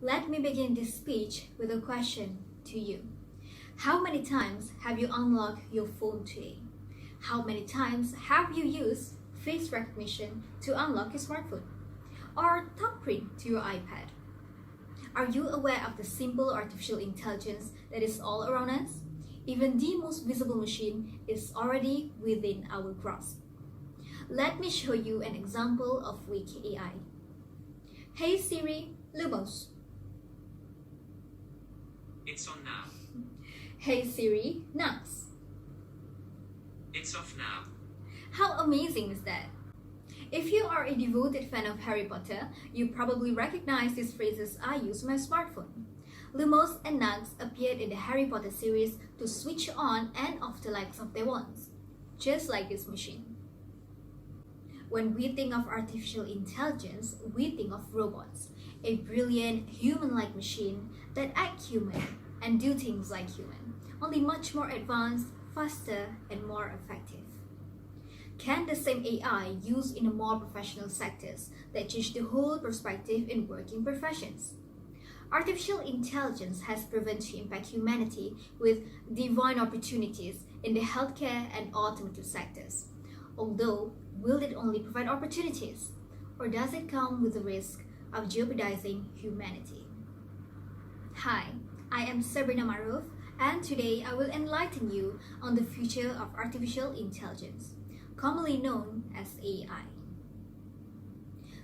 Let me begin this speech with a question to you. How many times have you unlocked your phone today? How many times have you used face recognition to unlock your smartphone? Or thumbprint to your iPad? Are you aware of the simple artificial intelligence that is all around us? Even the most visible machine is already within our grasp. Let me show you an example of weak AI. Hey Siri, Lumos. It's on now. Hey Siri, Nux. It's off now. How amazing is that? If you are a devoted fan of Harry Potter, you probably recognize these phrases I use on my smartphone. Lumos and Nux appeared in the Harry Potter series to switch on and off the lights of their wands, just like this machine. When we think of artificial intelligence, we think of robots, a brilliant human-like machine that act human and do things like human, only much more advanced, faster, and more effective. Can the same AI used in a more professional sectors that change the whole perspective in working professions? Artificial intelligence has proven to impact humanity with divine opportunities in the healthcare and automotive sectors. Although, will it only provide opportunities, or does it come with the risk of jeopardizing humanity? Hi, I am SABRINA MAAROFF, and today I will enlighten you on the future of artificial intelligence, commonly known as AI.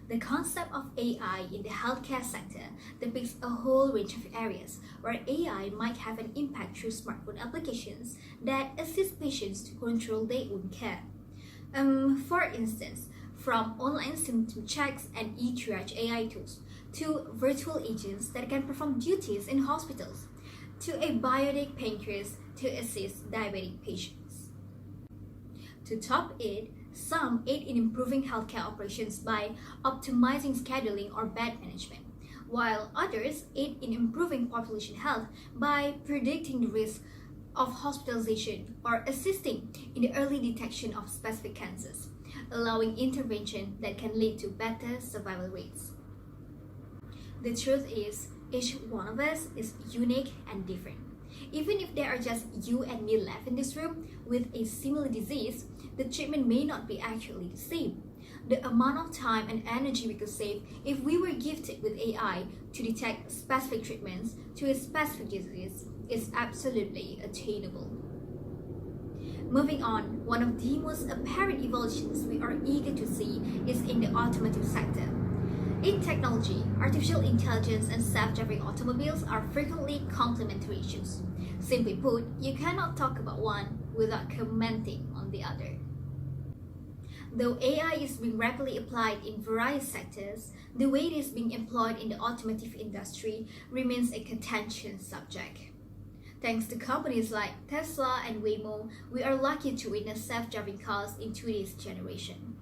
The concept of AI in the healthcare sector depicts a whole range of areas where AI might have an impact through smartphone applications that assist patients to control their own care. For instance, from online symptom checks and e-triage AI tools, to virtual agents that can perform duties in hospitals, to a bionic pancreas to assist diabetic patients. To top it, some aid in improving healthcare operations by optimizing scheduling or bed management, while others aid in improving population health by predicting the risk of hospitalization or assisting in the early detection of specific cancers, allowing intervention that can lead to better survival rates. The truth is, each one of us is unique and different. Even if there are just you and me left in this room with a similar disease, the treatment may not be actually the same. The amount of time and energy we could save if we were gifted with AI to detect specific treatments to a specific disease is absolutely attainable. Moving on, one of the most apparent evolutions we are eager to see is in the automotive sector. In technology, artificial intelligence and self-driving automobiles are frequently complementary issues. Simply put, you cannot talk about one without commenting on the other. Though AI is being rapidly applied in various sectors, the way it is being employed in the automotive industry remains a contentious subject. Thanks to companies like Tesla and Waymo, we are lucky to witness self-driving cars in today's generation.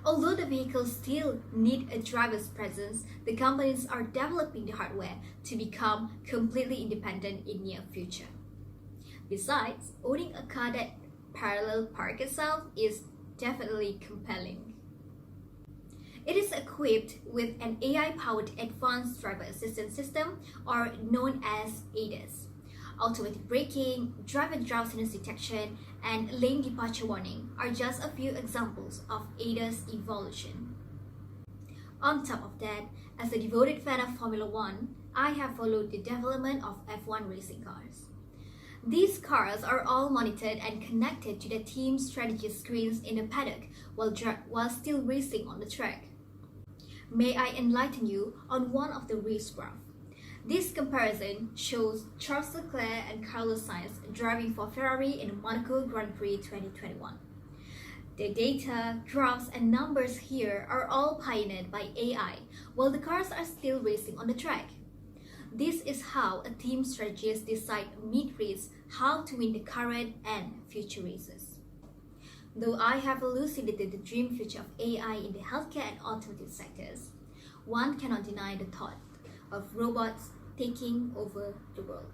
Although the vehicles still need a driver's presence, the companies are developing the hardware to become completely independent in near future. Besides, owning a car that parallel park itself is definitely compelling. It is equipped with an AI-powered Advanced Driver Assistance System, or known as ADAS. Automatic braking, driver drowsiness detection, and lane departure warning are just a few examples of ADAS evolution. On top of that, as a devoted fan of Formula One, I have followed the development of F1 racing cars. These cars are all monitored and connected to the team strategy screens in the paddock while still racing on the track. May I enlighten you on one of the race graphs. This comparison shows Charles Leclerc and Carlos Sainz driving for Ferrari in the Monaco Grand Prix 2021. The data, graphs, and numbers here are all pioneered by AI, while the cars are still racing on the track. This is how a team strategist decides mid-race how to win the current and future races. Though I have elucidated the dream future of AI in the healthcare and automotive sectors, one cannot deny the thought of robots taking over the world.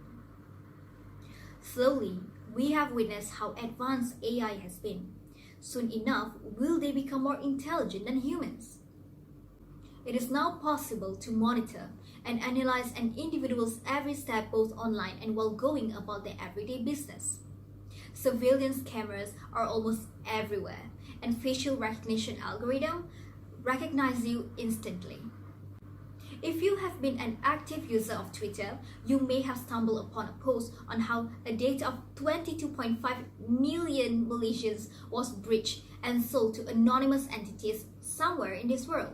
Slowly, we have witnessed how advanced AI has been. Soon enough, will they become more intelligent than humans? It is now possible to monitor and analyze an individual's every step both online and while going about their everyday business. Surveillance cameras are almost everywhere, and facial recognition algorithms recognize you instantly. If you have been an active user of Twitter, you may have stumbled upon a post on how a data of 22.5 million Malaysians was breached and sold to anonymous entities somewhere in this world.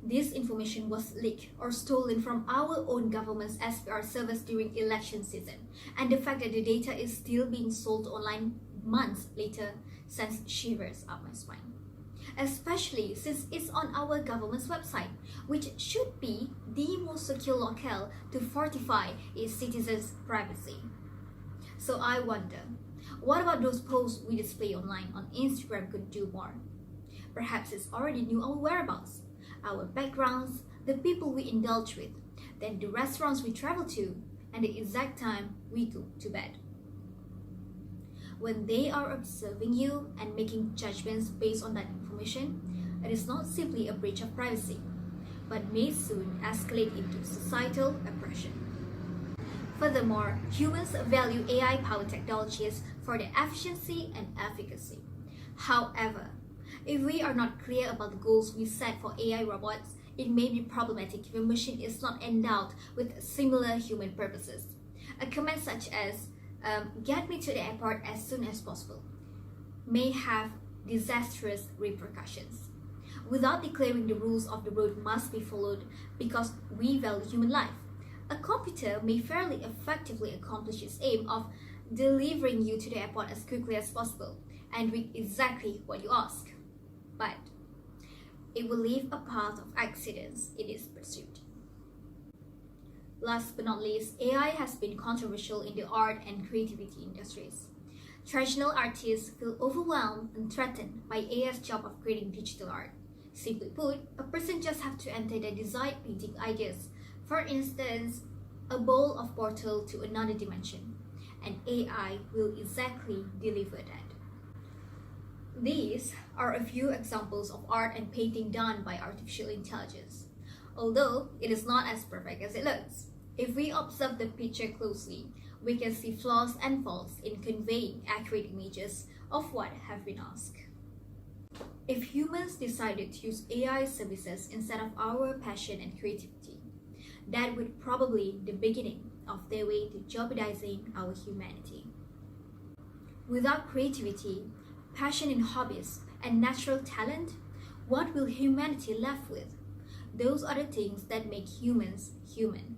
This information was leaked or stolen from our own government's SPR servers during election season, and the fact that the data is still being sold online months later sends shivers up my spine. Especially since it's on our government's website, which should be the most secure locale to fortify its citizens' privacy. So I wonder, what about those posts we display online on Instagram could do more? Perhaps it's already knew our whereabouts, our backgrounds, the people we indulge with, then the restaurants we travel to, and the exact time we go to bed. When they are observing you and making judgments based on that information, it is not simply a breach of privacy, but may soon escalate into societal oppression. Furthermore, humans value AI-powered technologies for their efficiency and efficacy. However, if we are not clear about the goals we set for AI robots, it may be problematic if a machine is not endowed with similar human purposes. A comment such as, get me to the airport as soon as possible, may have disastrous repercussions. Without declaring the rules of the road must be followed because we value human life, a computer may fairly effectively accomplish its aim of delivering you to the airport as quickly as possible and with exactly what you ask. But it will leave a path of accidents in its pursuit. Last but not least, AI has been controversial in the art and creativity industries. Traditional artists feel overwhelmed and threatened by AI's job of creating digital art. Simply put, a person just has to enter their desired painting ideas. For instance, a bowl of portal to another dimension, and AI will exactly deliver that. These are a few examples of art and painting done by artificial intelligence. Although it is not as perfect as it looks. If we observe the picture closely, we can see flaws and faults in conveying accurate images of what have been asked. If humans decided to use AI services instead of our passion and creativity, that would probably be the beginning of their way to jeopardizing our humanity. Without creativity, passion in hobbies, and natural talent, what will humanity left with? Those are the things that make humans human.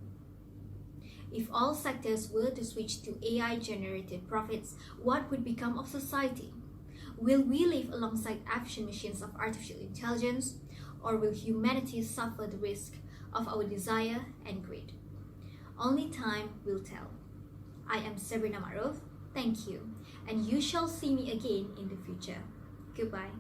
If all sectors were to switch to AI-generated profits, what would become of society? Will we live alongside efficient machines of artificial intelligence, or will humanity suffer the risk of our desire and greed? Only time will tell. I am SABRINA MAAROFF. Thank you, and you shall see me again in the future. Goodbye.